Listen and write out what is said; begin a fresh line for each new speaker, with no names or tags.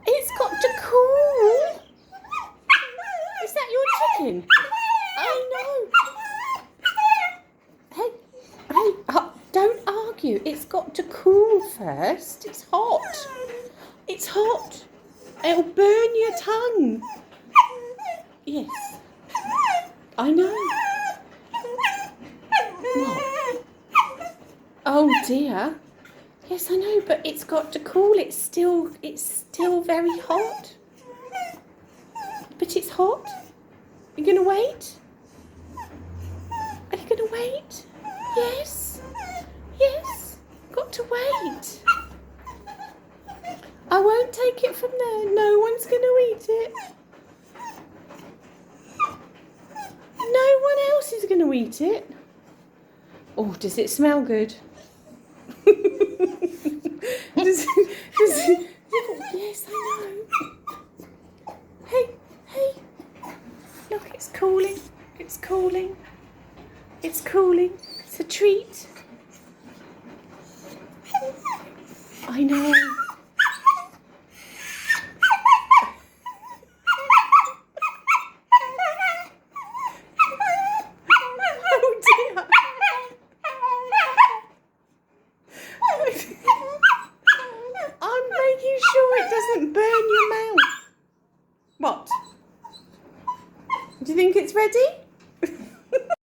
It's got to cool. Is that your chicken? I know. Hey, don't argue. It's got to cool first. It's hot. It's hot. It'll burn your tongue. Yes. I know. What? Oh dear. Yes, I know, but it's got to cool. It's still very hot. But it's hot. You gonna wait? Are you gonna wait? Yes. Yes. Got to wait. I won't take it from there. No one's gonna eat it. No one else is gonna eat it. Oh, does it smell good? Does it, yes, I know. Hey, look, it's cooling. It's cooling. It's cooling. It's a treat. I know. Oh dear. I'm making sure it doesn't burn your mouth. What? Do you think it's ready?